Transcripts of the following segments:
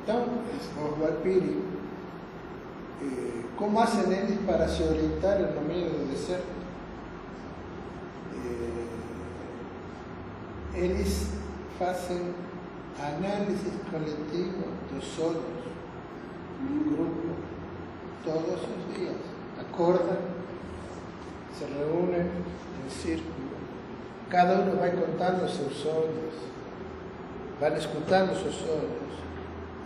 Então, os Valpiri, como fazem eles para se orientar no meio do deserto? Eles fazem análise coletiva dos sonhos, um grupo, todos os dias. Acordam, se reúnem em círculo, cada um vai contando seus sonhos, vai escutando seus sonhos,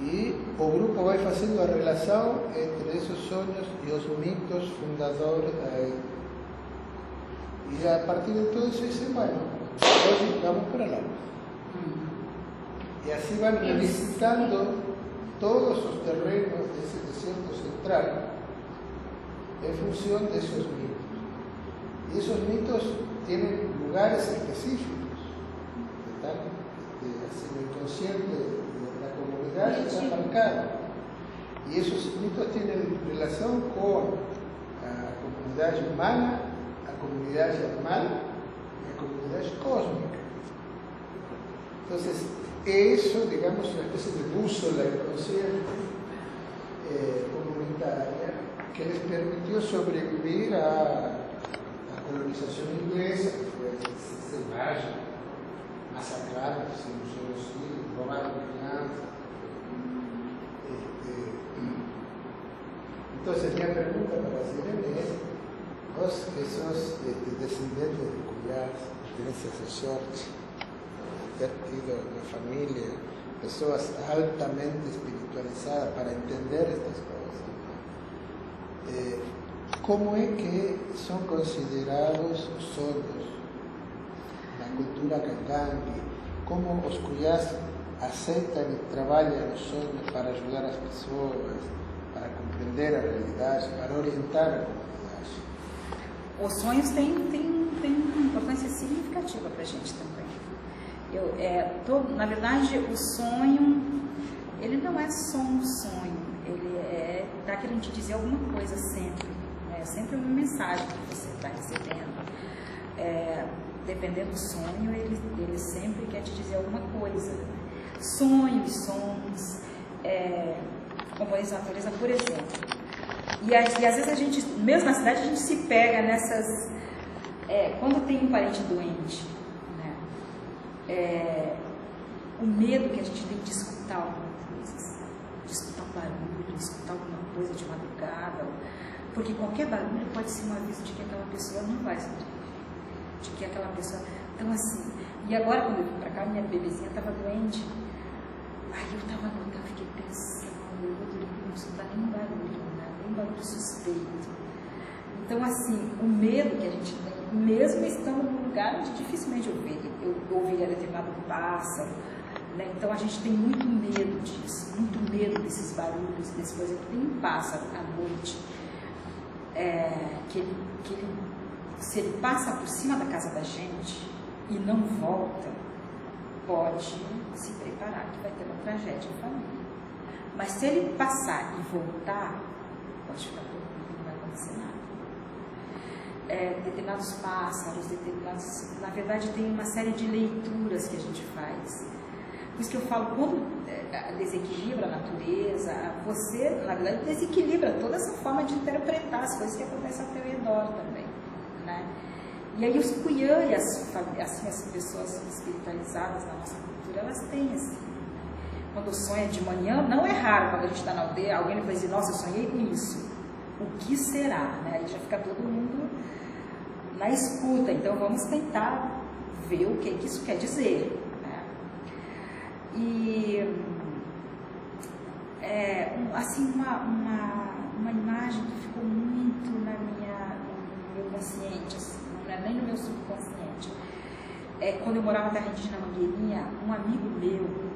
e o grupo vai fazendo a relação entre esses sonhos e os mitos fundadores da era. E a partir de tudo isso dizem, bueno, hoje vamos para lá. E assim vão revisitando todos os terrenos desse deserto central em função desses mitos. E esses mitos têm lugares específicos, assim, o inconsciente da comunidade está marcado. E esses mitos têm relação com a comunidade humana, a comunidade animal e a comunidade cósmica. Então, isso, digamos, uma espécie de bússola inconsciente comunitária que les permitiu sobreviver à colonização inglesa, que foi selvagem, massacrada, sem um genocídio, roubaram crianças. Então, minha pergunta para Sirene é: esses descendentes de Cuyás têm essa sorte de ter tido na família pessoas altamente espiritualizadas para entender estas coisas. Como é que são considerados os sonhos na cultura candangue? Como os Cuyás aceitam e trabalham os sonhos para ajudar as pessoas, para compreender a realidade, para orientar a comunidade? Os sonhos têm uma importância significativa para a gente também. Na verdade, o sonho, ele não é só um sonho, ele está querendo te dizer alguma coisa sempre. É sempre uma mensagem que você está recebendo. Dependendo do sonho, ele sempre quer te dizer alguma coisa. Sonhos, sons, componentes da natureza, por exemplo. E às vezes a gente, mesmo na cidade, a gente se pega nessas... quando tem um parente doente, né? O medo que a gente tem de escutar alguma coisa, de escutar um barulho, de escutar alguma coisa de madrugada, porque qualquer barulho pode ser um aviso de que aquela pessoa não vai sobreviver, de que aquela pessoa... Então, assim, e agora quando eu vim pra cá, minha bebezinha estava doente, aí eu estava no hotel, fiquei pensando, eu vou dormir, não escutar nenhum barulho, né? Nem barulho suspeito. Então, assim, o medo que a gente tem, mesmo estando num lugar onde dificilmente eu ouviria determinado pássaro, né? Então a gente tem muito medo disso, muito medo desses barulhos, desse, por exemplo, tem um pássaro à noite, que ele, se ele passa por cima da casa da gente e não volta, pode se preparar que vai ter uma tragédia em família. Mas se ele passar e voltar, pode ficar tranquilo, não vai acontecer nada. Determinados pássaros, na verdade tem uma série de leituras que a gente faz. Por isso que eu falo, quando desequilibra a natureza, você, na verdade, desequilibra toda essa forma de interpretar as coisas que acontecem ao teu redor também, né? E aí os Cuyã e as pessoas espiritualizadas na nossa cultura, elas têm assim, né? Quando sonha de manhã, não é raro quando a gente está na aldeia, alguém vai dizer, nossa, eu sonhei com isso. O que será? Né? Aí já fica todo mundo na escuta, então vamos tentar ver o que isso quer dizer. E assim, uma imagem que ficou muito no meu consciente, assim, não é nem no meu subconsciente. Quando eu morava na terra indígena Mangueirinha, um amigo meu,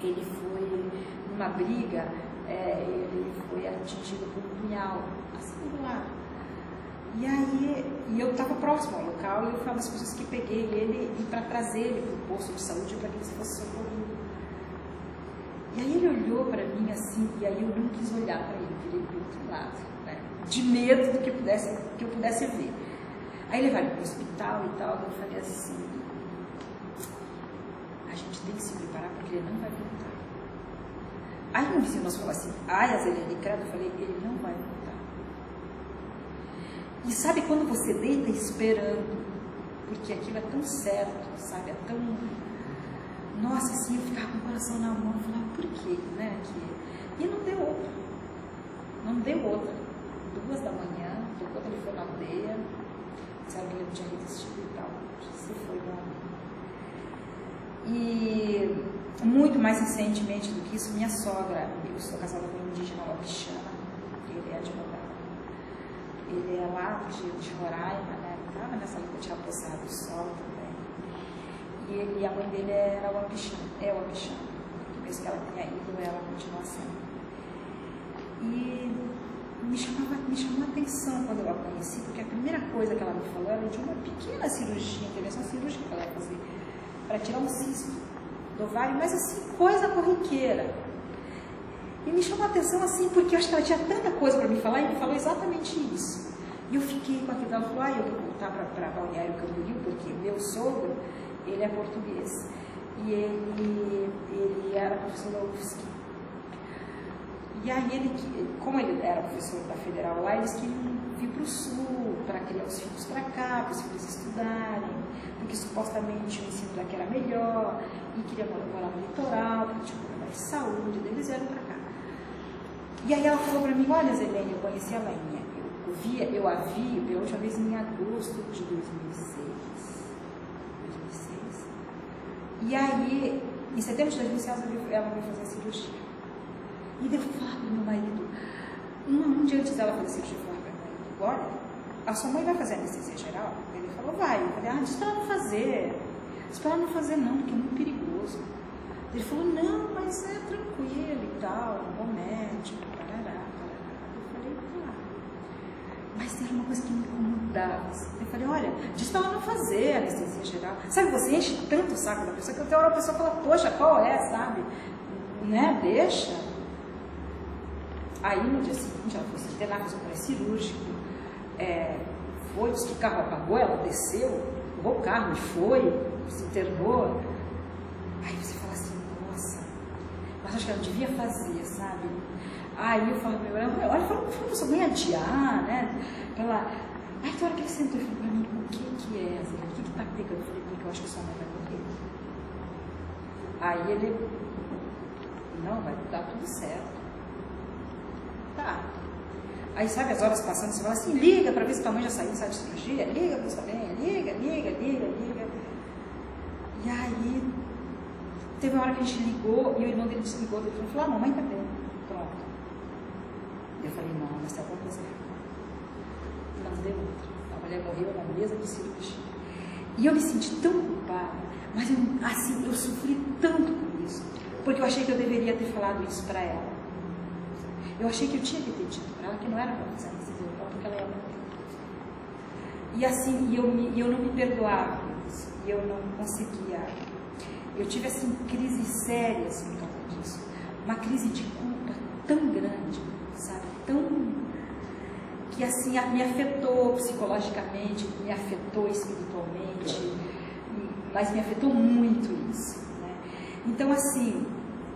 ele foi numa briga, ele foi atingido por um punhal, assim do lado. E eu estava próximo ao local e eu fui uma das pessoas que peguei ele para trazer ele para o posto de saúde para que ele fosse socorrido. E aí ele olhou para mim assim, e aí eu não quis olhar para ele, virei para o outro lado, né? De medo do que eu pudesse ver. Aí levaram para o hospital e tal, eu falei assim, a gente tem que se preparar porque ele não vai voltar. Aí um vizinho nosso falou assim, ai, Azelene, credo, eu falei, ele não vai voltar. E sabe quando você deita esperando, porque aquilo é tão certo, sabe, é tão... Nossa, assim, eu ficava com o coração na mão, eu falava, por quê, né? E não deu outra. Não deu outra. 2 da manhã, tocou o telefone na aldeia, disseram que ele não tinha resistido e tal. Se foi lá. E muito mais recentemente do que isso, minha sogra, eu sou casada com um indígena Wapixana, ele é advogado. Ele é lá de Roraima, né? Estava nessa luta de Rapossado do Sol também. E a mãe dele era Wapixana, mesmo que ela tenha ido, ela continua sendo. E me chamou a atenção quando eu a conheci, porque a primeira coisa que ela me falou era de uma pequena cirurgia, intervenção cirúrgica que ela ia fazer, para tirar um cisto do ovário, mas assim, coisa corriqueira. E me chamou a atenção assim, porque eu acho que ela tinha tanta coisa para me falar, e me falou exatamente isso. E eu fiquei com aquilo, ela falou, eu vou voltar para Balneário Camboriú, porque meu sogro, ele é português, e ele era professor da UFSC. E aí, como ele era professor da Federal lá, eles queriam vir para o Sul, para criar os filhos para cá, para os filhos estudarem, porque supostamente o ensino daqui era melhor, e queria morar no litoral, porque tinha um problema de saúde, daí eles vieram para cá. E aí ela falou para mim, olha, Zelene, eu conheci a Lainha, eu a vi pela última vez em agosto de 2006. E aí, em setembro de 2006, ela veio fazer a cirurgia. E devo falar para o meu marido, um dia antes dela fazer a cirurgia, eu falei para o meu marido, olha, a sua mãe vai fazer anestesia geral? Ele falou, vai. Eu falei, diz para ela não fazer. Diz para ela não fazer não, porque é muito perigoso. Ele falou, não, mas é tranquilo e tal, um bom médico, parará. Eu falei, tá. Mas era uma coisa que me incomodava. Eu falei, olha, diz para ela não fazer anestesia geral. Sabe, você enche tanto o saco da pessoa, que até hora a pessoa fala, poxa, qual é, sabe? Né, deixa. Aí, no dia seguinte, ela foi se internar, fez um pré-cirúrgico, foi, disse que o carro apagou, ela desceu, pegou o carro e foi, se internou. Aí você fala assim, nossa, mas acho que ela não devia fazer, sabe? Aí eu falo para ela, olha, fala para a sua mãe adiar, né? Ela, aí tem hora que ele sentou e falou para mim, o que é, Zé? O que está pegando? Eu falei, porque eu acho que sua mãe vai morrer. Aí ele, não, vai dar tudo certo. Tá. Aí, sabe, as horas passando, você fala assim, liga para ver se tua mãe já saiu, sai de cirurgia, liga para saber, liga. E aí, teve uma hora que a gente ligou, e o irmão dele desligou, ele falou, a mamãe tá bem, pronto. Eu falei, não, mas tá bom fazer. Não deu outra. A mulher morreu na mesa de cirurgia. E eu me senti tão culpada, mas eu sofri tanto com isso, porque eu achei que eu deveria ter falado isso para ela. Eu achei que eu tinha que ter dito para ela que não era para fazer anestesia geral, porque ela ia morrer. E assim, eu não me perdoava por isso, e eu não conseguia. Eu tive assim crises sérias por causa disso, uma crise de culpa tão grande, sabe, tão que assim me afetou psicologicamente, me afetou espiritualmente, mas me afetou muito isso, né? Então assim,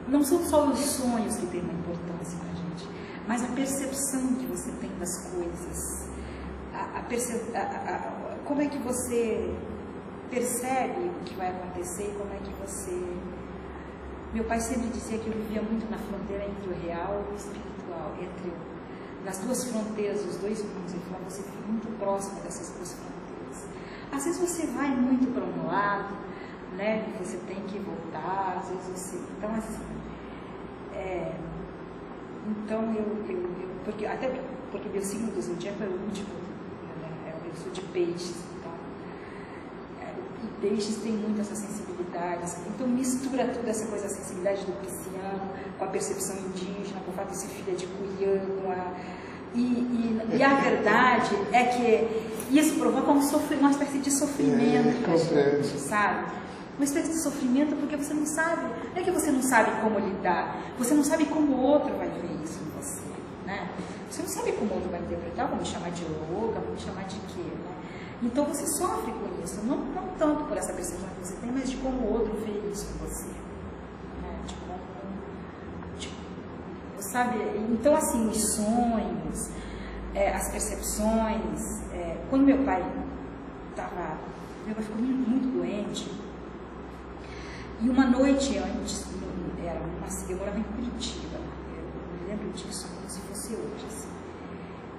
não são só os sonhos que têm uma importância para a gente, mas a percepção que você tem das coisas, como é que você percebe o que vai acontecer, como é que você... Meu pai sempre dizia que eu vivia muito na fronteira entre o real e o espiritual, nas duas fronteiras, os dois mundos. Ele falava, você fica muito próximo dessas duas fronteiras. Às vezes você vai muito para um lado, né, que você tem que voltar, às vezes você... Então, assim... Então, até porque meu signo do zodíaco é o último, né? Eu sou de peixes, então, e peixes tem muito essa sensibilidade, então mistura tudo essa coisa, a sensibilidade do pisciano, com a percepção indígena, com o fato de ser filha de Cuiã, e a verdade é que isso provoca uma espécie de sofrimento pra gente, sabe? Uma espécie de sofrimento, porque você não sabe, não é que você não sabe como lidar, você não sabe como o outro vai ver isso em você, né? Você não sabe como o outro vai interpretar, vão me chamar de louca, vão me chamar de quê, né? Então você sofre com isso, não tanto por essa percepção que você tem, mas de como o outro vê isso em você, né? sabe? Então, assim, os sonhos, as percepções, quando meu pai ficou muito doente, e uma noite antes, eu morava em Curitiba, eu me lembro disso como se fosse hoje, assim.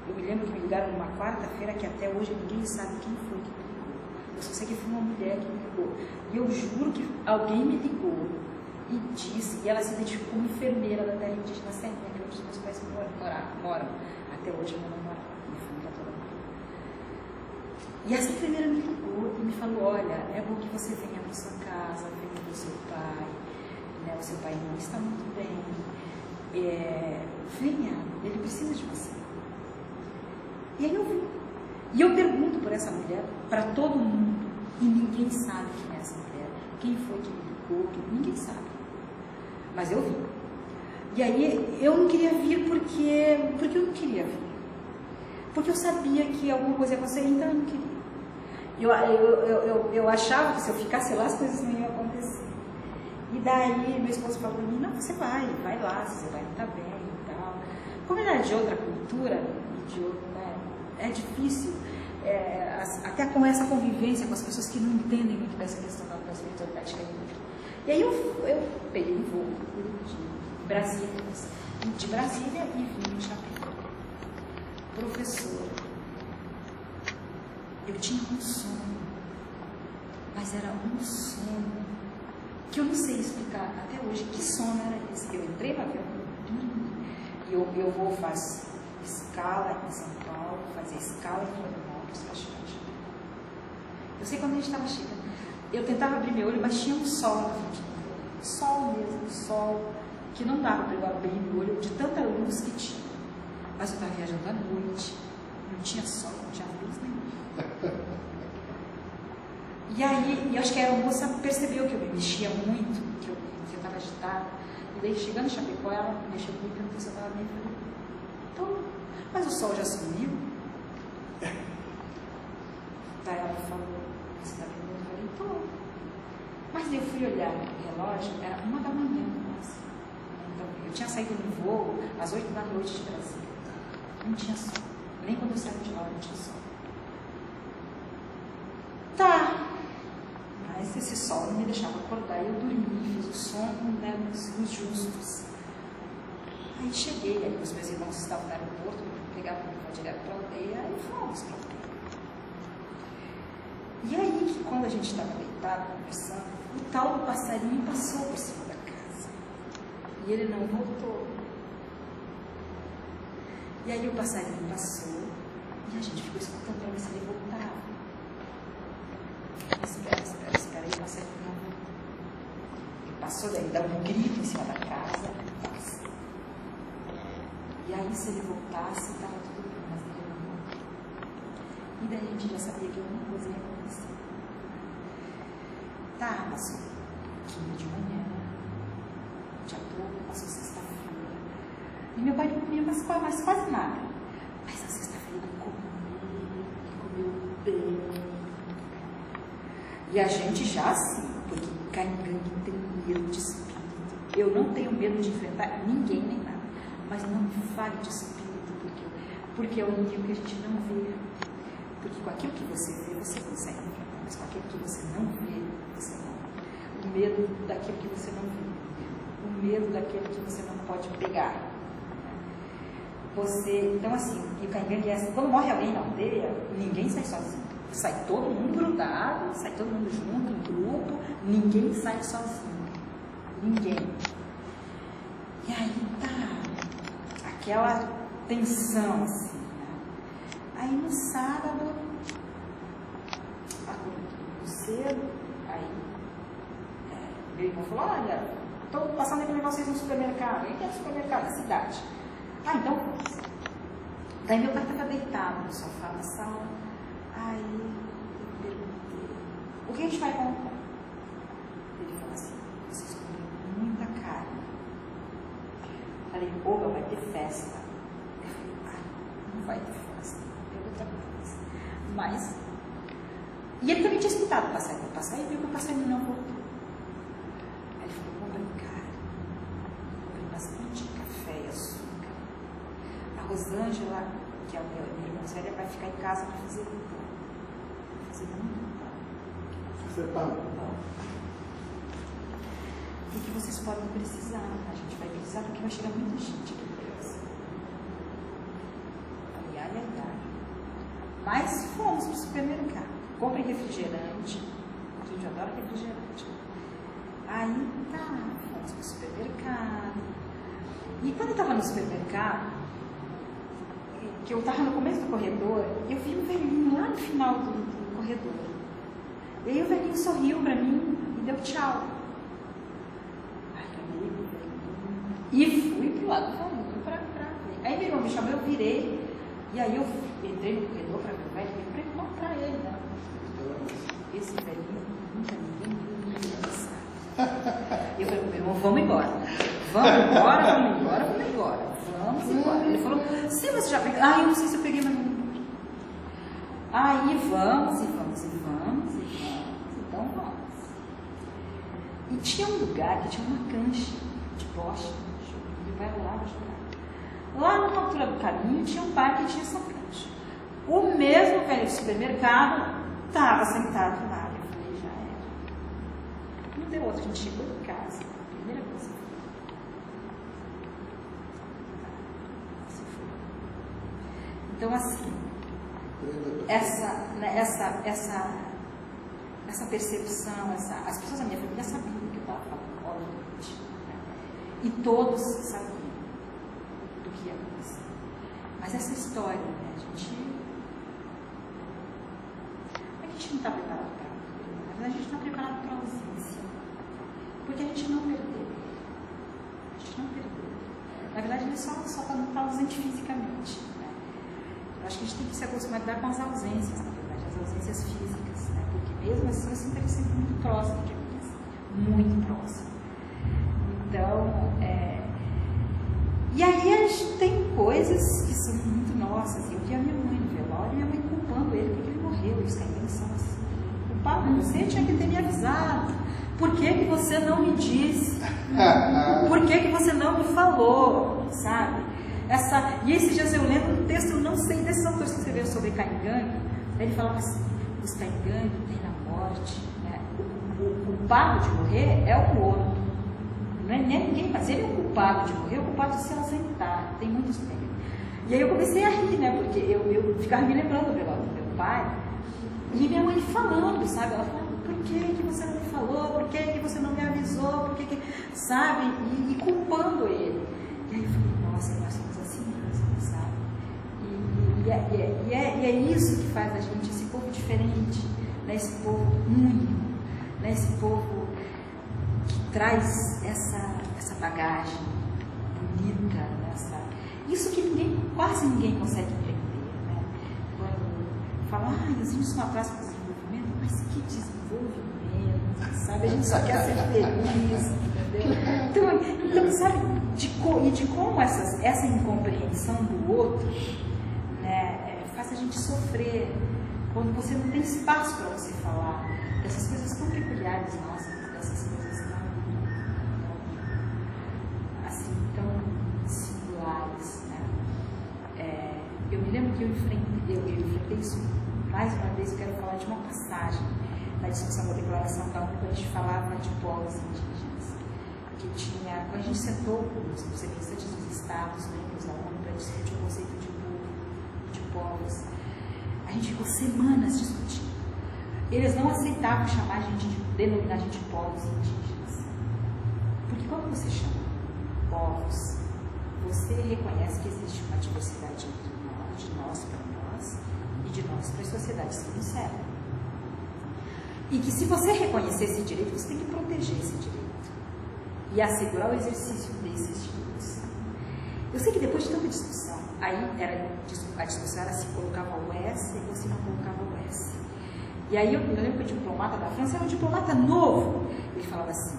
Eu me lembro que me ligaram numa quarta-feira que até hoje ninguém sabe quem foi que me ligou. Eu só sei que foi uma mulher que me ligou. E eu juro que alguém me ligou e disse, e ela se identificou como enfermeira da terra indígena Serrinha, que é onde os meus pais moram. Até hoje eu não moro lá, minha família toda mora. E essa enfermeira me ligou e me falou, olha, é bom que você venha para sua casa, venha para o seu pai, né? O seu pai não está muito bem. Venha, ele precisa de você. E aí eu vim. E eu pergunto por essa mulher para todo mundo, e ninguém sabe quem é essa mulher, quem foi que me ligou, ninguém sabe. Mas eu vim. E aí eu não queria vir porque eu não queria vir. Porque eu sabia que alguma coisa ia acontecer, então eu não queria. Eu achava que se eu ficasse lá as coisas não iam acontecer. E daí meu esposo falou para mim, não, você vai lá, você vai estar bem e tal. Como ele era de outra cultura, de outro, né, é difícil, até com essa convivência com as pessoas que não entendem muito dessa questão da espiritualidade que é muito. E aí eu peguei um voo de Brasília e vim em Chapecó. Professor, eu tinha um sono, mas era um sono que eu não sei explicar até hoje que sono era esse. Eu entrei no avião, e eu vou fazer escala em São Paulo, fazer escala em Florianópolis para chegar. Eu sei quando a gente estava chegando, eu tentava abrir meu olho, mas tinha um sol na frente do meu olho. Sol mesmo, sol, que não dava para eu abrir meu olho de tanta luz que tinha. Mas eu estava viajando à noite, não tinha sol, não tinha luz nenhuma. E aí, eu acho que a moça percebeu que eu me mexia muito, que eu estava agitada. E daí, chegando em Chapecó, ela mexeu comigo e perguntou se eu estava bem. Eu falei, então, mas o sol já sumiu? Daí ela falou, você está bem? Eu falei, tô. Mas eu fui olhar o relógio, era 1h da manhã. Então, eu tinha saído no voo às 8 da noite de Brasília. Não tinha sol. Nem quando eu saí de lá não tinha sol. Tá. Mas esse sol não me deixava acordar. Eu dormi, fiz o sono, né, nos justos. Aí cheguei, aí os meus irmãos estavam no aeroporto, pegavam o direto para a aldeia, e fomos para a aldeia. E aí, que quando a gente estava deitado, conversando, o tal do passarinho passou por cima da casa. E ele não voltou. E aí o passarinho passou, e a gente ficou escutando para ver se ele voltava. Espera aí, o passarinho não voltou. Ele passou, daí dá um grito em cima da casa, passa. E aí, se ele voltasse, estava tudo bem, mas ele não voltou. E daí a gente já sabia que alguma coisa ia acontecer. Tá, passou de manhã, dia todo, passou sexta-feira. E meu pai não comia mais quase nada. Mas na sexta-feira ele comeu bem. E a gente já assim, porque Caingangue tem medo de espírito. Eu não tenho medo de enfrentar ninguém nem nada. Mas não me fale de espírito, porque é um nível que a gente não vê. Porque com aquilo que você vê, você consegue enfrentar. Mas com aquilo que você não vê, você não. O medo daquilo que você não vê. O medo daquilo que você não pode pegar. Então assim, e o Caingangue é assim, quando morre alguém na aldeia, ninguém sai sozinho. Sai todo mundo grudado, sai todo mundo junto, em grupo, ninguém sai sozinho. Ninguém. E aí tá aquela tensão assim, né? Aí no sábado, acordei cedo, aí meu irmão falou, olha, estou passando aqui com vocês no supermercado. Aí tem um supermercado da cidade. Ah, então vamos. Daí meu pai estava deitado no sofá da sala. Aí eu perguntei, o que a gente vai comprar? Ele falou assim, vocês comeram muita carne. Falei, oba, vai ter festa. Eu falei, não vai ter festa, tem outra coisa. Mas, e ele também tinha escutado o passarinho. O passarinho viu que o passarinho não voltou. Aí ele falou, vou brincar. Comprei bastante café e açúcar. Rosângela, que é a minha irmã séria, vai ficar em casa para fazer pão. Fazer muito pão. Fazer pão. Porque vocês podem precisar, a gente vai precisar porque vai chegar muita gente aqui em casa. Ai. Mas fomos para o supermercado. Comprem refrigerante. A gente adora refrigerante. Aí tá, fomos para o supermercado. E quando eu estava no supermercado, que eu estava no começo do corredor, eu vi um velhinho lá no final do corredor. E aí o velhinho sorriu para mim e deu tchau. Ai, amigo, e fui pro lado do velhinho para ver. Aí meu irmão me chamou, eu virei. E aí eu entrei no corredor para ver o velho para encontrar ele, né? Esse velhinho nunca ninguém viu dançar. E eu falei, meu irmão, vamos embora. Vamos embora. Ele falou, sim, você já pegou? Ah, eu não sei se eu peguei, mas não. Aí vamos. Então vamos. E tinha um lugar que tinha uma cancha de bocha. Ele vai lá jogar. Lá na altura do caminho tinha um bar que tinha essa cancha. O mesmo velho do supermercado estava sentado lá. Eu falei, já era. Não deu outro, a gente chegou em casa. Primeira coisa. Então, assim, essa percepção, as pessoas da minha família sabiam do que eu estava falando, obviamente. Né? E todos sabiam do que ia acontecer. Mas essa história, né, a gente não está preparado para ela. Mas a gente está preparado para a ausência. Porque a gente não perdeu. Na verdade, ele só está ausente fisicamente. Eu acho que a gente tem que se acostumar a lidar com as ausências, na verdade, as ausências físicas, né? Porque mesmo assim eu sinto ele sempre muito próximo de mim, muito próximo. Então, e aí a gente tem coisas que são muito nossas. Eu vi a minha mãe no velório e minha mãe culpando ele porque ele morreu. Os caídos são assim. Culpado, você tinha que ter me avisado. Por que você não me disse? Por que você não me falou? Sabe? E esses dias eu lembro um texto, eu não sei, desses autores que escreveram sobre Caingangue, ele falava assim, os Caingangue têm na morte, né? O culpado de morrer é o outro, não é nem ninguém, mas ele é o culpado de morrer, o culpado de se ausentar, tem muitos méritos. E aí eu comecei a rir, né, porque eu ficava me lembrando do velório do meu pai, e minha mãe falando, sabe, ela falava, por que você não me falou, por que você não me avisou, por que sabe, e culpando ele. E aí eu falei, nossa, nós somos assim mesmo, sabe? E é isso que faz a gente, esse povo diferente, né? Esse povo único, né? Esse povo que traz essa bagagem bonita, isso que quase ninguém consegue entender, né? Quando fala, os índios são atrás para o desenvolvimento, mas que desenvolvimento, sabe? A gente só quer ser feliz, entendeu? Então sabe, de como essa incompreensão do outro, né, faz a gente sofrer quando você não tem espaço para você falar dessas coisas tão peculiares nossas, dessas coisas tão singulares, né? Eu me lembro que eu enfrentei isso mais uma vez. Eu quero falar de uma passagem na discussão da Declaração da ONU, quando a gente falava de povos indígenas. Quando a gente sentou com os representantes dos estados, membros da ONU, para discutir o conceito de povos, a gente ficou semanas discutindo. Eles não aceitavam denominar a gente de povos indígenas. Porque quando você chama povos, você reconhece que existe uma diversidade entre nós, de nós para nós, e de nós para as sociedades que nos servem. E que se você reconhecer esse direito, você tem que proteger esse direito e assegurar o exercício desses direitos. Eu sei que depois de tanta discussão, a discussão era se colocava o S ou se não colocava o S. E aí eu lembro que o diplomata da França era um diplomata novo. Ele falava assim,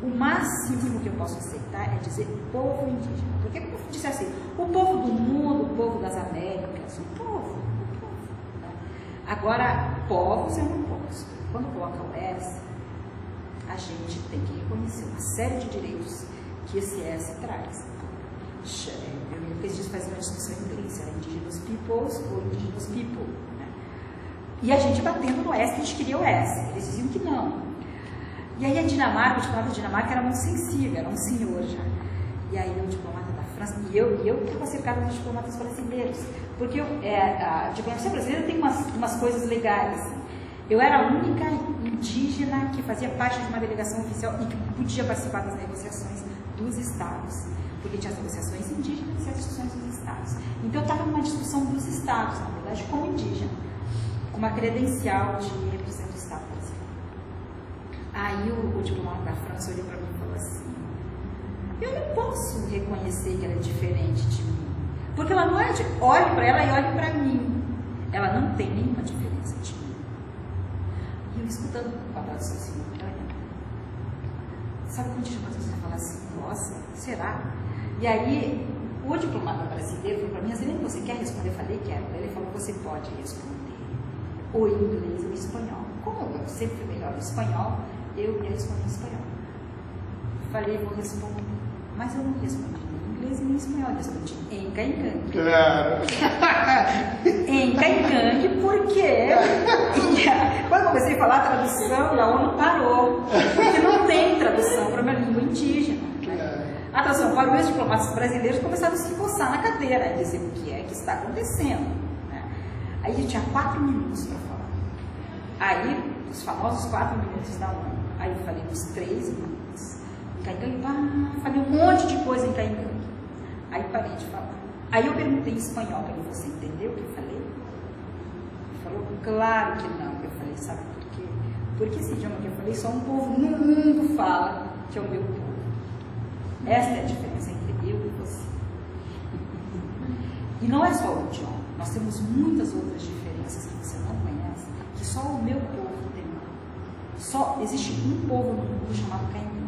o máximo que eu posso aceitar é dizer povo indígena. Porque como eu disse assim, o povo do mundo, o povo das Américas, o povo. Né? Agora, povos eu não posso. Quando coloca o S, a gente tem que reconhecer uma série de direitos que esse S traz. eles disso faziam uma discussão em inglês, era indigenous peoples ou indigenous people, né? E a gente batendo no S, que a gente queria o S, eles diziam que não. E aí a Dinamarca, o diplomata da Dinamarca era muito sensível, era um senhor já. E aí o diplomata da França, e eu estava cercada de diplomatas brasileiros, porque a diplomacia brasileira tem umas coisas legais. Assim. Eu era a única indígena que fazia parte de uma delegação oficial e que podia participar das negociações dos estados, porque tinha as negociações indígenas e as discussões dos estados. Então eu estava numa discussão dos estados, na verdade, como indígena, com uma credencial de representante do estado brasileiro. Aí o diplomata da França olhou para mim e falou assim: eu não posso reconhecer que ela é diferente de mim, porque ela não é de... Olhe para ela e olhe para mim. Ela não tem nenhuma diferença de mim. E eu escutando com a tradução simultânea, sabe quando a gente fala assim, nossa, será? E aí o diplomata brasileiro falou para mim: Zilene, você quer responder? Eu falei, quero. Ele falou: você pode responder ou em inglês ou em espanhol. Como eu sempre fui melhor no espanhol, eu ia responder em espanhol. Falei, vou responder. Mas eu não respondi nem em inglês nem em espanhol, eu respondi em Caingangue. Claro. Em Caingangue, porque quando eu comecei a falar a tradução, a ONU parou, porque não tem tradução para uma língua indígena. A tradução parou e os diplomatas brasileiros começaram a se coçar na cadeira e dizer o que é que está acontecendo. Né? Aí a gente tinha 4 minutos para falar. Aí, os famosos 4 minutos da ONU. Aí eu falei uns 3 minutos. Em Caingangue, falei um monte de coisa em Caingangue. Aí parei de falar. Aí eu perguntei em espanhol para ele: você entendeu o que eu falei? Ele falou: claro que não. Eu falei: sabe por quê? Porque esse idioma que eu falei, só um povo no mundo fala, que é o meu povo. Esta é a diferença entre eu e você. E não é só o idioma. Nós temos muitas outras diferenças que você não conhece, que só o meu povo tem. Só existe um povo no mundo chamado Caingangue.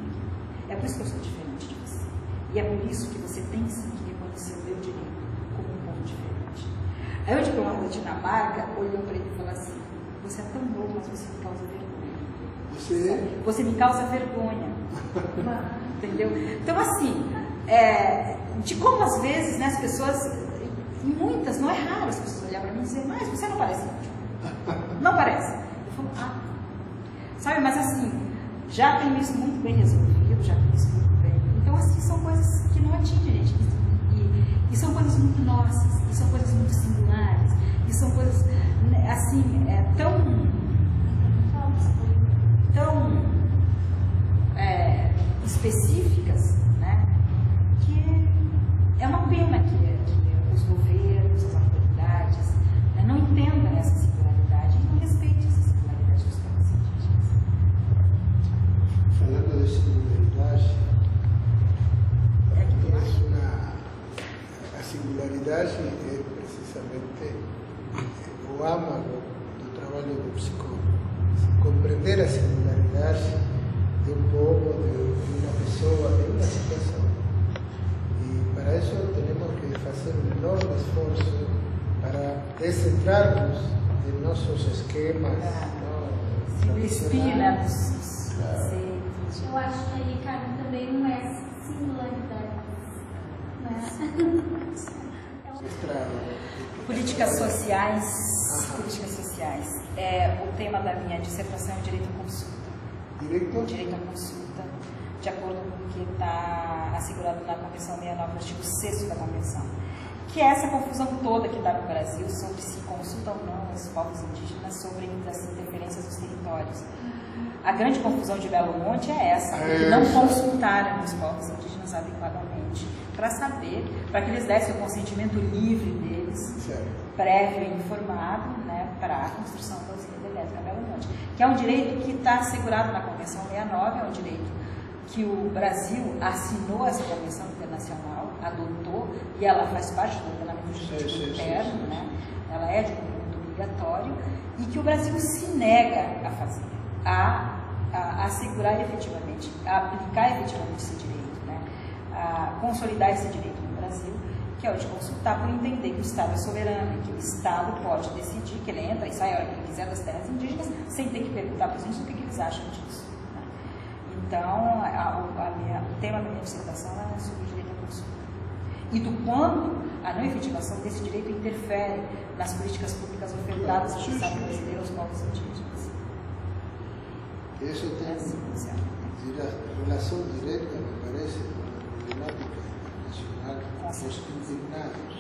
É por isso que eu sou diferente de você. E é por isso que você tem sim que reconhecer o meu direito como um povo diferente. Aí o diplomata da Dinamarca olhou para ele e falou assim: você é tão bom, mas você me causa vergonha. Você me causa vergonha. Entendeu? Então, assim, de como às vezes, né, as pessoas, e muitas, não é raro as pessoas olharem para mim e dizer: mas você não parece índio. Não parece. Eu falo: sabe, mas assim, já tem isso muito bem resolvido, já tem isso muito bem. Então, assim, são coisas que não atingem a gente. E são coisas muito nossas, e são coisas muito singulares, e são coisas, assim, tão específicas, né, que é uma pena que os governos, as autoridades, né, não entendam essa singularidade e não respeitem essa singularidade dos povos indígenas. Falando de singularidade, a singularidade é precisamente o âmago do trabalho do psicólogo. Compreender a singularidade de um povo, de uma pessoa, de uma situação. E para isso temos que fazer um enorme esforço para descentrarnos de nossos esquemas. Disciplinas. Eu acho que aí, Carmen, também não é singularidade. Né? Políticas sociais. Políticas sociais. O tema da minha dissertação é direito à consulta. Direito à consulta, de acordo com o que está assegurado na Convenção 69, artigo 6º da Convenção. Que é essa confusão toda que dá no Brasil sobre se consulta ou não os povos indígenas sobre as interferências dos territórios. A grande confusão de Belo Monte é essa, porque não consultaram os povos indígenas adequadamente para saber, para que eles dessem o consentimento livre deles, prévio e informado, né, para a construção da usina hidrelétrica Belo Monte, que é um direito que está assegurado na Convenção 69, é um direito que o Brasil assinou essa convenção internacional, adotou, e ela faz parte do ordenamento jurídico interno, né? Ela é de conteúdo obrigatório, e que o Brasil se nega a fazer, a assegurar efetivamente, a aplicar efetivamente esse direito, né? A consolidar esse direito no Brasil, que é o de consultar por entender que o Estado é soberano, e que o Estado pode decidir que ele entra e sai a hora que ele quiser das terras indígenas, sem ter que perguntar para os índios o que eles acham disso. Né? Então, o tema da minha dissertação é sobre o direito à consulta. e do quanto a não efetivação desse direito interfere nas políticas públicas ofertadas ao Estado brasileiro aos povos indígenas. Isso tem relação direta, me parece, com a problemática nacional dos indignados.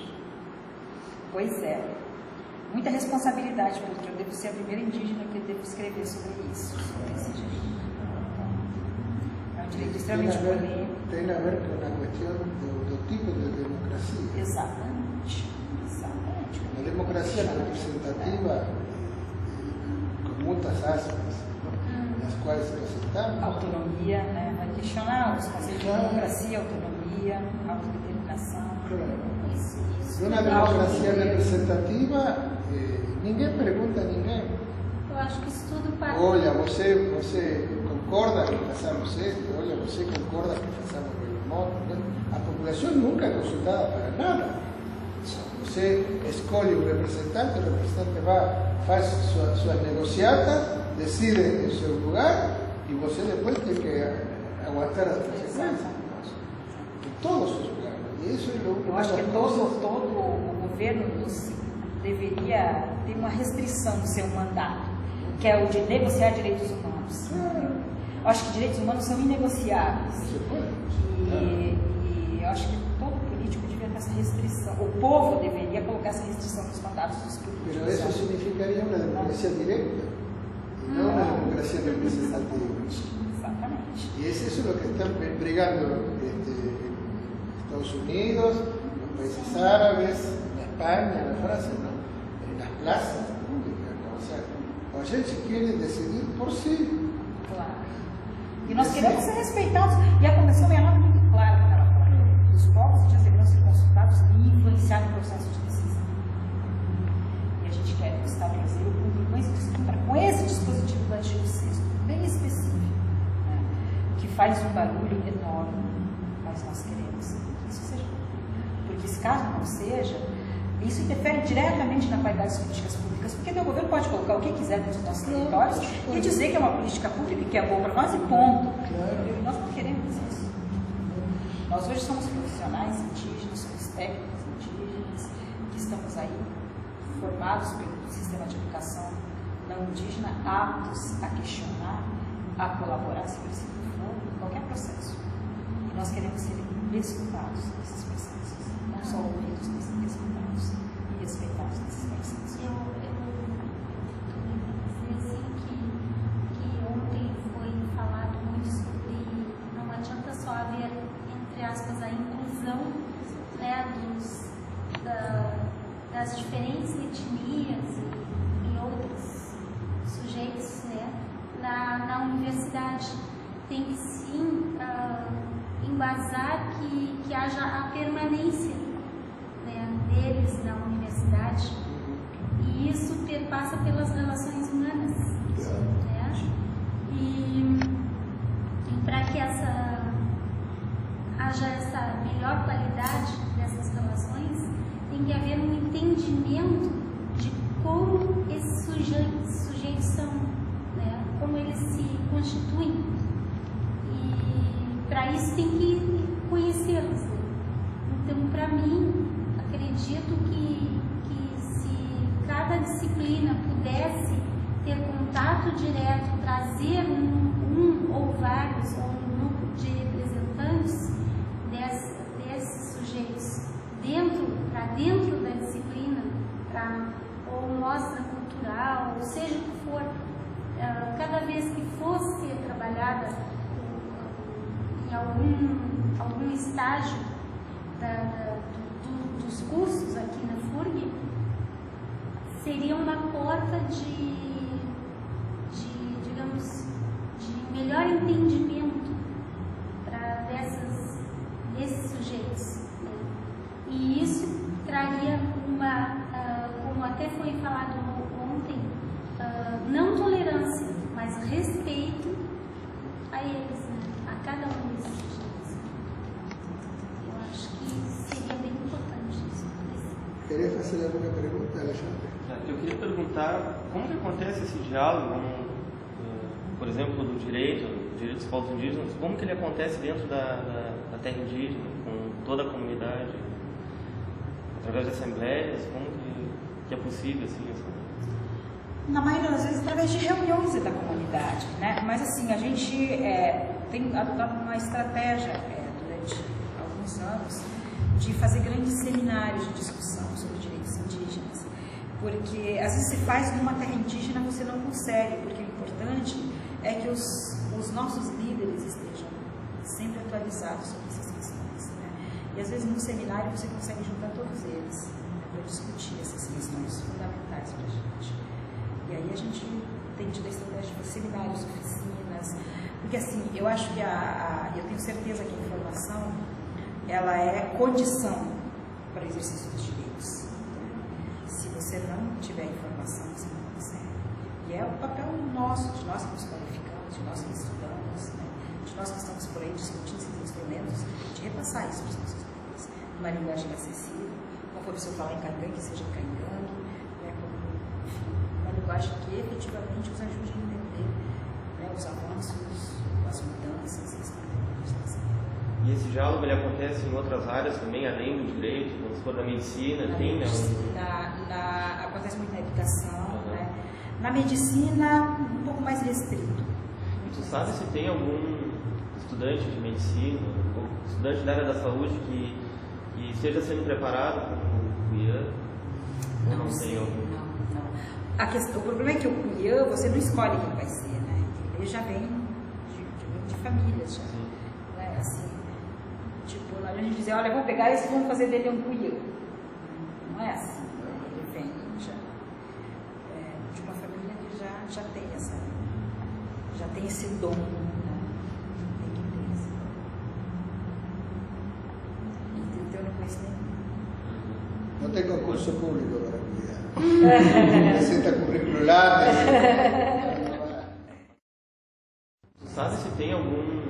Pois é. Muita responsabilidade, porque eu devo ser a primeira indígena que eu devo escrever sobre isso, sobre esse direito. É um direito extremamente polêmico. Tem a ver com a questão do tipo de democracia. Exatamente. Exatamente. Uma democracia representativa, com muitas aspas, nas quais nós estamos. Autonomia, né? Vai questionar os conceitos de democracia, autonomia, autodeterminação. Isso. Uma democracia representativa, ninguém pergunta a ninguém. Eu acho que isso tudo parte. Olha, você concorda que façamos isto? Olha, você concorda que façamos aquele modo? A população nunca é consultada para nada. Você escolhe um representante, o representante vai, faz suas negociatas, decide em seu lugar e você depois tem que aguentar as consequências. Em todos os lugares. E isso é eu acho que todo o governo deveria ter uma restrição no seu mandato, que é o de negociar direitos humanos. Eu acho que direitos humanos são inegociáveis. E eu acho que todo político devia ter essa restrição. O povo deveria colocar essa restrição nos mandatos dos políticos. Mas isso significaria uma democracia direta, não uma democracia representativa. Exatamente. E eso es lo que están brigando Estados Unidos, los países árabes, España, la Francia, ¿no? En las plazas públicas, ¿no? O sea, a gente quiere decidir por si. Claro. E nós queremos ser respeitados. E a Convenção 69 é muito clara quando ela fala. Os povos indígenas deverão ser consultados e influenciar no processo de decisão. E a gente quer estabelecer o público com esse dispositivo do artigo 6º, bem específico, né? Que faz um barulho enorme, mas nós queremos que isso seja. Porque se caso não seja, isso interfere diretamente na qualidade das políticas públicas, porque o governo pode colocar o que quiser dentro dos nossos territórios e dizer que é uma política pública que é boa para nós e ponto. E nós não queremos isso. Nós hoje somos profissionais indígenas, somos técnicos indígenas, que estamos aí formados pelo sistema de educação não indígena, aptos a questionar, a colaborar, se preciso for, em qualquer processo. E nós queremos ser escutados nesses processos, não só ouvidos, mas escutados e respeitados nesses processos. Eu dizer assim que ontem foi falado muito sobre não adianta só haver, entre aspas, a inclusão, né, das diferentes etnias e outros sujeitos, né, na universidade. Tem que sim embasar que haja a permanência, né, deles na universidade, e isso perpassa pelas relações humanas, né? E para que haja essa melhor qualidade dessas relações, tem que haver um entendimento de como esses sujeitos são, né? Como eles se constituem. E para isso tem que conhecê-los. Né? Então, para mim, acredito que se cada disciplina pudesse ter contato direto, trazer um ou vários, ou um grupo de representantes desses sujeitos para dentro da disciplina, ou mostra cultural, ou seja o que for, cada vez que fosse ser trabalhada em algum estágio dos cursos aqui na FURG, seria uma porta digamos, de melhor entendimento desses sujeitos, né? E isso traria como até foi falado ontem, não tolerância, mas respeito a eles, né? A cada um desses sujeitos. Eu acho que seria bem importante isso. Queria fazer alguma pergunta, Alexandre? Eu queria perguntar como que acontece esse diálogo, por exemplo, do direito dos povos indígenas, como que ele acontece dentro da terra indígena, com toda a comunidade? através de assembleias? Como que é possível assim? Na maioria das vezes através de reuniões da comunidade, né? Mas assim, a gente tem adotado uma estratégia durante alguns anos de fazer grandes seminários de discussão sobre direitos indígenas, porque às vezes se faz numa terra indígena você não consegue, porque o importante é que os nossos líderes estejam sempre atualizados sobre essas questões, né? E às vezes num seminário você consegue juntar todos eles, né, para discutir essas questões fundamentais para a gente. E aí a gente tem tido a estratégia de seminários, oficinas, porque assim, eu acho que eu tenho certeza que a informação, ela é condição para o exercício dos direitos. Se você não tiver informação, você não consegue. E é o papel nosso, de nós que nos qualificamos, de nós que estudamos, né? De nós que estamos por aí discutindo esses instrumentos, de repassar isso para os nossos líderes, numa linguagem acessível, como for o seu falar em Kangang, que seja em Kangang, né? Enfim, uma linguagem que efetivamente os ajude a entender, né, os avanços, as mudanças que estão acontecendo. E esse diálogo ele acontece em outras áreas também, além do direito, quando se for da medicina, tem, né? Acontece muito na educação, né? Na medicina, um pouco mais restrito. Tu sabe se tem algum estudante de medicina, ou estudante da área da saúde que esteja sendo preparado para o CUIAN? Ou não tem algum? Não. O problema é que o CUIAN, você não escolhe quem vai ser, né? Ele já vem de famílias, já. Né? Assim, tipo, não adianta dizer, olha, vamos pegar esse e vamos fazer dele um CUIAN. Não é assim. Ele vem já de uma família que já tem esse dom, né? Tem que ter esse dom. Então eu não conheço nenhum. No tem concurso público para CUIAN. Receta curricular. Tu sabe se tem algum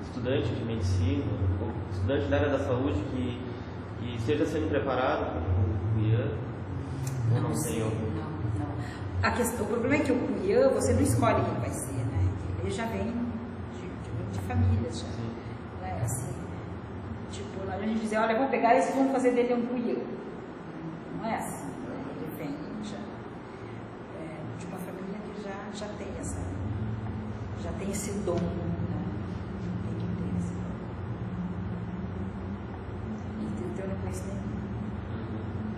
estudante de medicina, ou estudante da área da saúde que esteja sendo preparado para o CUIAN? Ou não tem algum? Não. O problema é que o CUIAN, você não escolhe quem vai ser, né? Ele já vem de famílias, já. Né? Assim, tipo, não adianta dizer, olha, vamos pegar esse e vamos fazer dele um CUIAN. Não é assim. Ele vem já de uma família que já tem esse dom, né? Tem que ter esse dom. Então eu não conheço nenhum.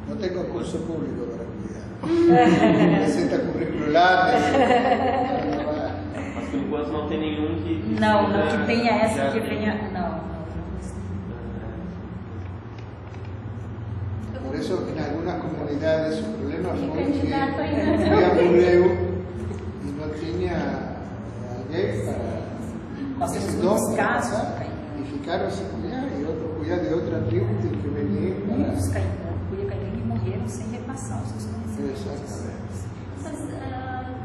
No tem concurso público para CUIAN. Receta curricular. Mas por enquanto não tem nenhum que Não, que tenha essa, que venha. Não. Por eso en algunas comunidades el problema fue que candidato aí, había bureo y no tenía alguien para Nós temos ese muitos don para casos pasar. Y ficaron-se CUIAN y otro CUIAN de otra tribu tem que venir para... muitos Kangang morreram sem repassar os seus conhecimentos. Exatamente. Mas,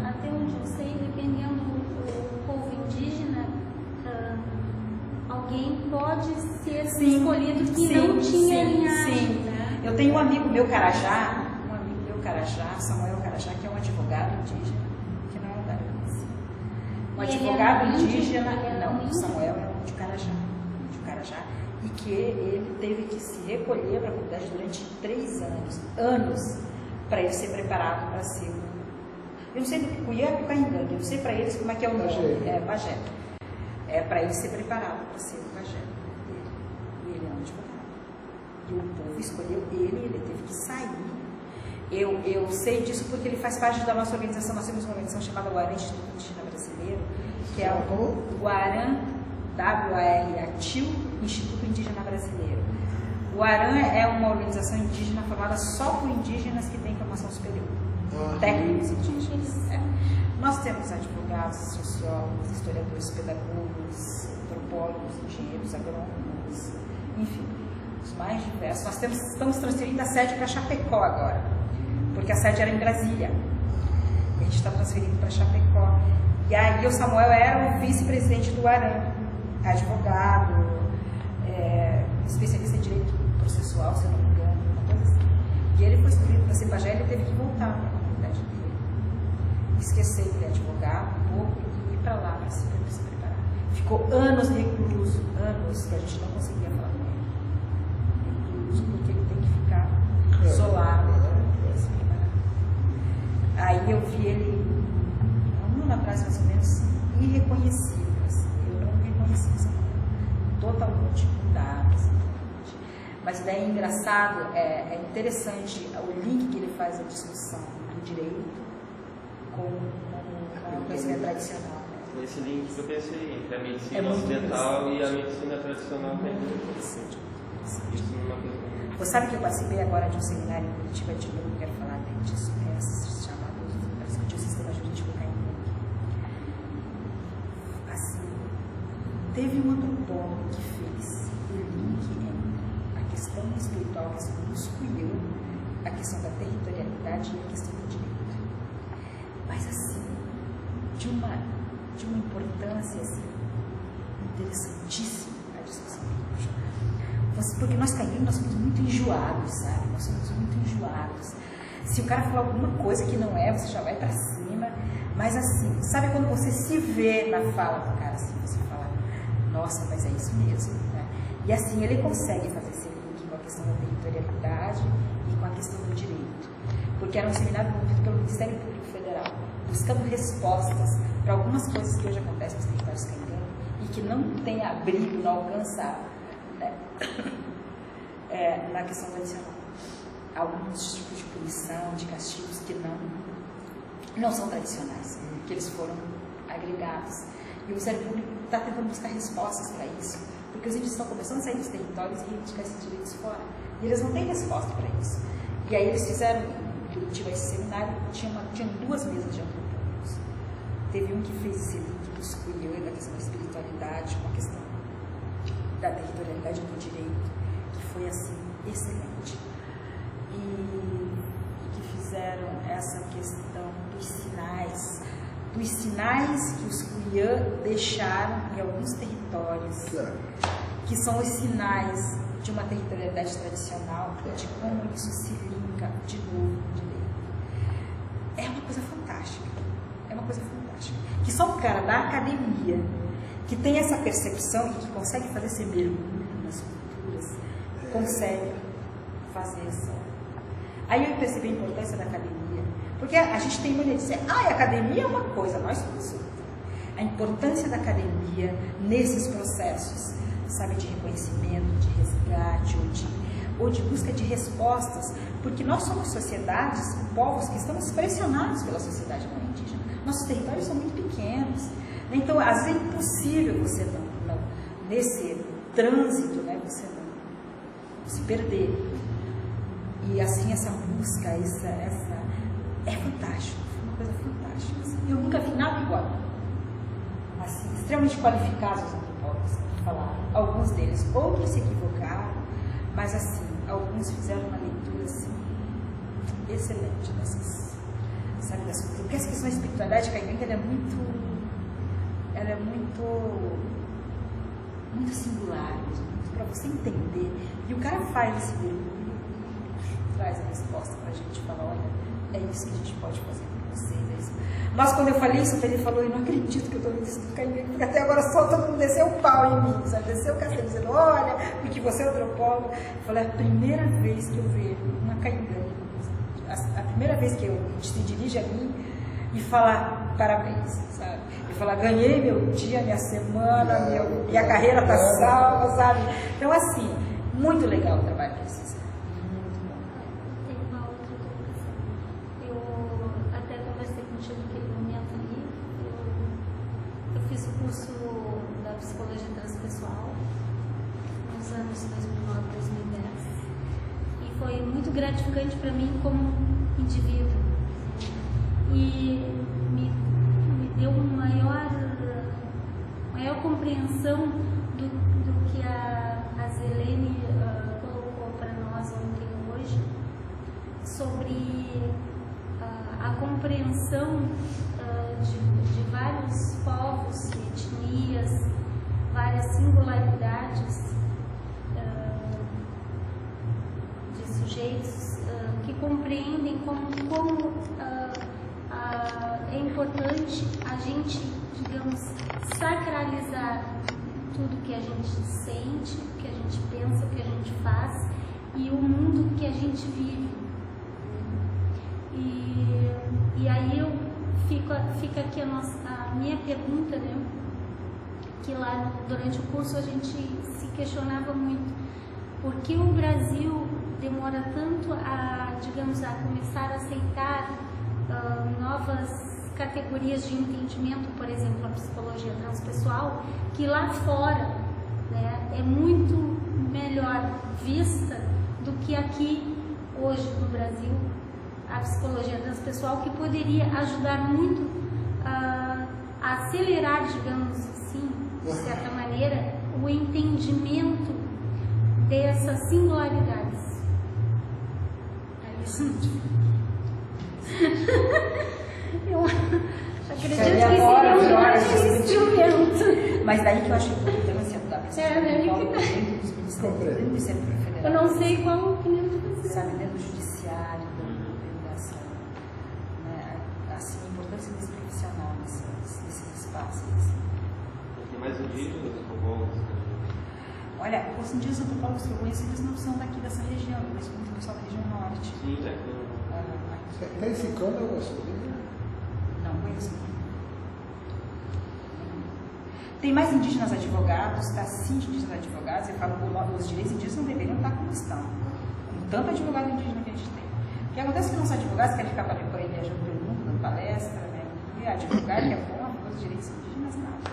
até onde eu sei, dependendo do povo indígena, alguém pode ser escolhido que não tinha linhagem. Né? Eu tenho um amigo meu Carajá, Samuel Carajá, que é um advogado indígena, que não é um garoto. Um advogado indígena, não, Samuel é de Carajá, e que ele teve que se recolher para a comunidade durante 3 anos, para ele ser preparado para ser eu não sei do que CUIAN é Kangang, eu não sei para eles como é que é o nome, pajé. É para ele ser preparado para ser o pajé dele. E ele é um advogado. E o povo escolheu ele teve que sair. Eu sei disso porque ele faz parte da nossa organização. Nós temos uma organização chamada Guarã Instituto Indígena Brasileiro, que é o Guarã, WARATIL, Instituto Indígena Brasileiro. O Guarã é uma organização indígena formada só por indígenas que têm formação superior. Técnicos indígenas. Nós temos advogados, sociólogos, historiadores, pedagogos, antropólogos, engenheiros, agrônomos, enfim, os mais diversos. Nós estamos transferindo a sede para Chapecó agora, porque a sede era em Brasília. A gente está transferindo para Chapecó. E aí o Samuel era o vice-presidente do Guarã, advogado, especialista em direito processual, se eu não me engano, uma coisa assim. E ele foi escolhido para ser pajé, ele teve que voltar para a comunidade dele. Esquecer que ele é advogado um pouco e ir para lá para se preparar. Ficou anos recluso, anos que a gente não conseguia falar com ele. Recluso, porque ele tem que ficar Mas daí é engraçado, é interessante o link que ele faz da discussão do direito com o conhecimento tradicional. Esse link que eu pensei entre a medicina ocidental e a medicina tradicional. Você sabe que eu participei agora de um seminário em Curitiba, de novo, quero falar disso, chamado para discutir o sistema jurídico caimento. Assim, teve um antropólogo que fez o link entre a questão espiritual, a questão dos Cuiã, a questão da territorialidade e a questão do direito. Mas assim, de uma importância assim, interessantíssima a discussão. Porque nós caímos, nós somos muito enjoados, sabe? Nós somos muito enjoados. Se o cara falar alguma coisa que não é, você já vai pra cima. Mas assim, sabe quando você se vê na fala do cara, assim, você fala, nossa, mas é isso mesmo, né? E assim, ele consegue fazer esse link com a questão da territorialidade e com a questão do direito. Porque era um seminário promovido pelo Ministério Público Federal, buscando respostas para algumas coisas que hoje acontecem nos territórios caiganos e que não tem abrigo, não alcança, né? Na questão tradicional. Alguns tipos de punição, de castigos que não são tradicionais, que eles foram agregados. E o Ministério Público está tentando buscar respostas para isso, porque os índios estão começando a sair dos territórios e reivindicar esses direitos fora. E eles não têm resposta para isso. E aí eles fizeram, em Curitiba, esse seminário, tinha 2 mesas de antropólogos. Teve um que fez esse link dos Cuiã, da questão da espiritualidade, com a questão da territorialidade do direito, que foi assim, excelente. E que fizeram essa questão dos sinais que os Cuiã deixaram em alguns territórios, que são os sinais de uma territorialidade tradicional e de como isso se linka de novo no direito. É uma coisa fantástica, que só um cara da academia que tem essa percepção e que consegue fazer esse mergulho nas culturas, consegue fazer essa. Aí eu percebi a importância da academia, porque a gente tem mania de dizer, a academia é uma coisa, nós somos outra. A importância da academia nesses processos, sabe, de reconhecimento, de resgate ou de busca de respostas, porque nós somos sociedades, povos que estamos pressionados pela sociedade não indígena. Nossos territórios são muito pequenos. Então, às vezes é impossível você não nesse trânsito, né, você não se perder. E assim, essa busca, essa é fantástico, foi uma coisa fantástica. Assim. Eu nunca vi nada igual. Assim, extremamente qualificados os antropólogos que falaram. Alguns deles, outros se equivocaram, mas assim, alguns fizeram uma leitura assim, excelente dessas, sabe, das coisas. Porque essa questão da espiritualidade caimenta, ela é muito singular, muito para você entender. E o cara faz esse mergulho, traz a resposta para a gente, fala, olha, é isso que a gente pode fazer com vocês, é isso. Mas quando eu falei isso, ele falou, eu não acredito que eu estou vendo isso do caimento, porque até agora só todo mundo desceu o pau em mim, sabe? Desceu o cacete, dizendo, olha, porque você é antropólogo. Eu falei, é a primeira vez que eu vejo uma caimenta, a primeira vez que eu se dirige a mim e falar parabéns, sabe? E falar, ganhei meu dia, minha semana, minha carreira está salva, sabe? Então, assim, muito legal o trabalho que vocês fazem. Muito bom. Tem uma outra colocação. Eu até conversei contigo naquele momento ali. Eu fiz o curso da psicologia transpessoal nos anos 2009, 2010. E foi muito gratificante para mim como indivíduo. E me deu uma maior compreensão do que a Zelene colocou para nós ontem e hoje, sobre a compreensão de vários povos, etnias, várias singularidades de sujeitos que compreendem como é importante a gente, digamos, sacralizar tudo que a gente sente, o que a gente pensa, o que a gente faz e o mundo que a gente vive. E aí fica aqui a minha pergunta, né? Que lá durante o curso a gente se questionava muito. Por que o Brasil demora tanto a, digamos, a começar a aceitar novas categorias de entendimento, por exemplo, a psicologia transpessoal, que lá fora, né, é muito melhor vista do que aqui, hoje, no Brasil, a psicologia transpessoal, que poderia ajudar muito a acelerar, digamos assim, de certa maneira, o entendimento dessas singularidades. É isso. Eu acredito que seria um grande instrumento. Mas daí que eu acho que a importância da pessoa Compreendo. do Ministério Federal. Eu não sei qual a opinião de vocês. Sabe, dentro do judiciário, dentro dessa, né, assim, a importância desse profissional nesses espaços. Assim. Tem mais indígenas, antropólogos? Olha, os indígenas antropólogos que eu conheço, eles não são daqui dessa região, eu conheço muito pessoal da região norte. Sim, já que Tem psicólogos? Não conheço. Tem mais indígenas advogados, tá? Sim, indígenas advogados. Eu falo que os direitos indígenas não deveriam estar como estão. Com tanto advogado indígena que a gente tem. O que acontece é que nossos advogados querem ficar por aí viajando pelo mundo, dando palestra, né? E advogar que é bom, depois os direitos indígenas nada.